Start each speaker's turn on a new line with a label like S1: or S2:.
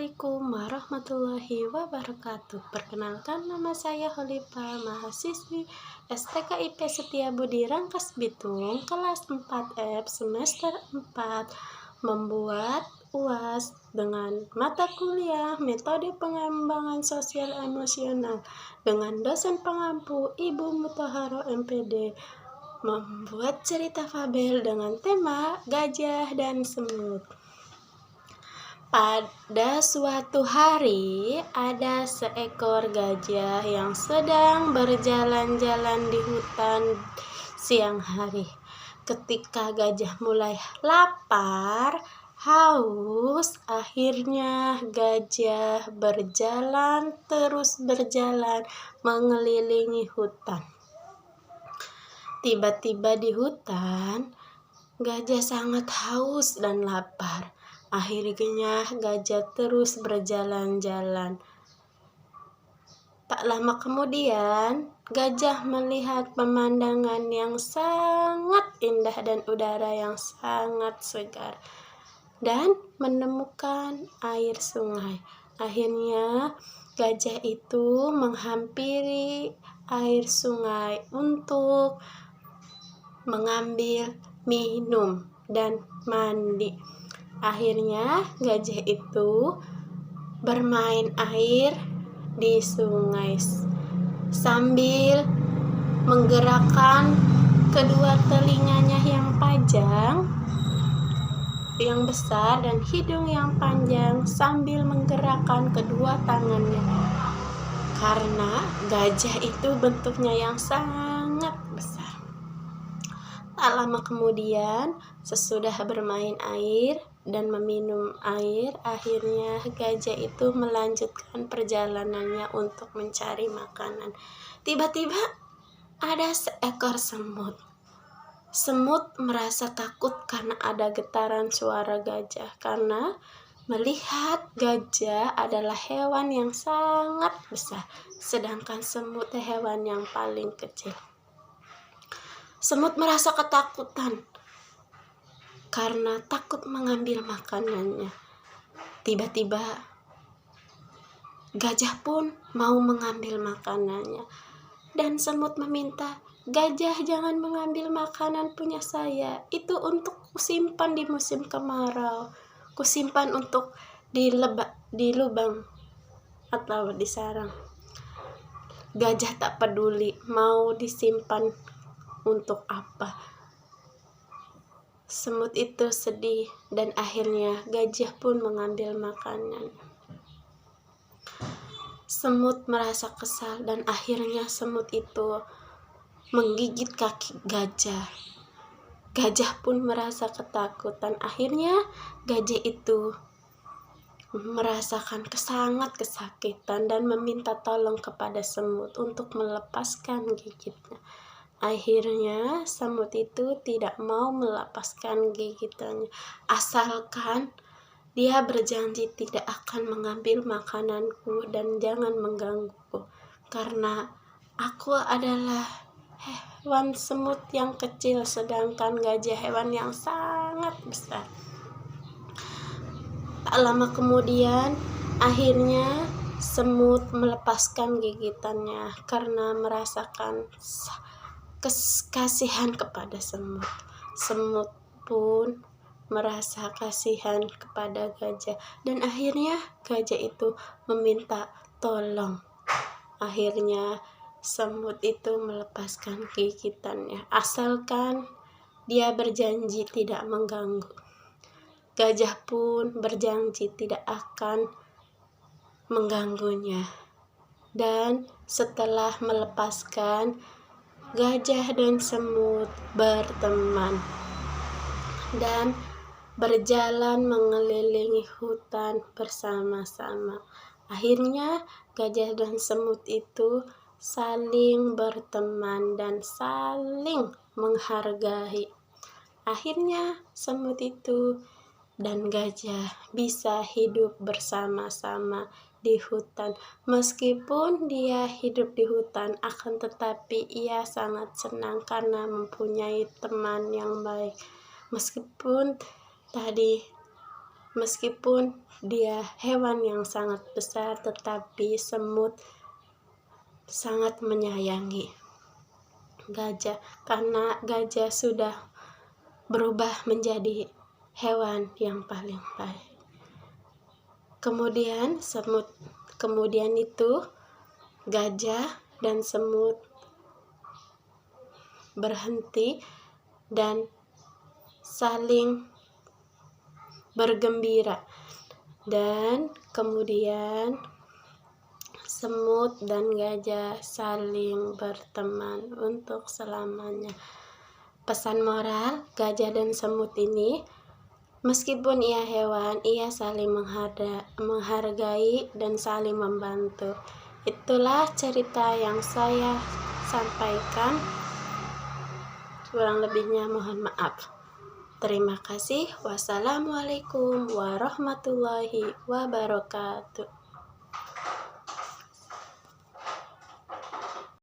S1: Assalamualaikum warahmatullahi wabarakatuh. Perkenalkan, nama saya Holipah, mahasiswi STKIP Setiabudi Rangkas Bitung, kelas 4F semester 4, membuat UAS dengan mata kuliah Metode Pengembangan Sosial Emosional dengan dosen pengampu Ibu Mutaharo MPD, membuat cerita fabel dengan tema Gajah dan Semut. Pada suatu hari, ada seekor gajah yang sedang berjalan-jalan di hutan siang hari. Ketika gajah mulai lapar, haus, akhirnya gajah terus berjalan mengelilingi hutan. Tiba-tiba di hutan, gajah sangat haus dan lapar. Akhirnya gajah terus berjalan-jalan. Tak lama kemudian, gajah melihat pemandangan yang sangat indah dan udara yang sangat segar, dan menemukan air sungai. Akhirnya, gajah itu menghampiri air sungai untuk mengambil minum dan mandi. Akhirnya gajah itu bermain air di sungai sambil menggerakkan kedua telinganya yang panjang, yang besar, dan hidung yang panjang sambil menggerakkan kedua tangannya. Karena gajah itu bentuknya yang sangat besar. Tak lama kemudian, sesudah bermain air dan meminum air, akhirnya gajah itu melanjutkan perjalanannya untuk mencari makanan. Tiba-tiba ada seekor semut. Semut merasa takut karena ada getaran suara gajah, karena melihat gajah adalah hewan yang sangat besar, sedangkan semut hewan yang paling kecil. Semut merasa ketakutan karena takut mengambil makanannya. Tiba-tiba gajah pun mau mengambil makanannya, dan semut meminta, "Gajah, jangan mengambil makanan punya saya. Itu untuk kusimpan di musim kemarau. Kusimpan untuk di lubang atau di sarang." Gajah tak peduli mau disimpan untuk apa. Semut itu sedih, dan akhirnya gajah pun mengambil makanan. Semut merasa kesal, dan akhirnya semut itu menggigit kaki gajah. Gajah pun merasa ketakutan. Akhirnya gajah itu merasakan sangat kesakitan dan meminta tolong kepada semut untuk melepaskan gigitnya. Akhirnya semut itu tidak mau melepaskan gigitannya, asalkan dia berjanji tidak akan mengambil makananku dan jangan menggangguku, karena aku adalah hewan semut yang kecil, sedangkan gajah hewan yang sangat besar. Tak lama kemudian, akhirnya semut melepaskan gigitannya karena merasakan kasihan kepada semut. Semut pun merasa kasihan kepada gajah, dan akhirnya gajah itu meminta tolong. Akhirnya semut itu melepaskan gigitannya, asalkan dia berjanji tidak mengganggu. Gajah pun berjanji tidak akan mengganggunya, dan setelah melepaskan, gajah dan semut berteman dan berjalan mengelilingi hutan bersama-sama. Akhirnya gajah dan semut itu saling berteman dan saling menghargai. Akhirnya semut itu dan gajah bisa hidup bersama-sama di hutan. Meskipun dia hidup di hutan, akan tetapi ia sangat senang karena mempunyai teman yang baik. Meskipun tadi Meskipun dia hewan yang sangat besar, tetapi semut sangat menyayangi gajah karena gajah sudah berubah menjadi hewan yang paling baik. Kemudian itu gajah dan semut berhenti dan saling bergembira, dan kemudian semut dan gajah saling berteman untuk selamanya. Pesan moral, gajah dan semut ini, meskipun ia hewan, ia saling menghargai dan saling membantu. Itulah cerita yang saya sampaikan. Kurang lebihnya mohon maaf. Terima kasih. Wassalamualaikum warahmatullahi wabarakatuh.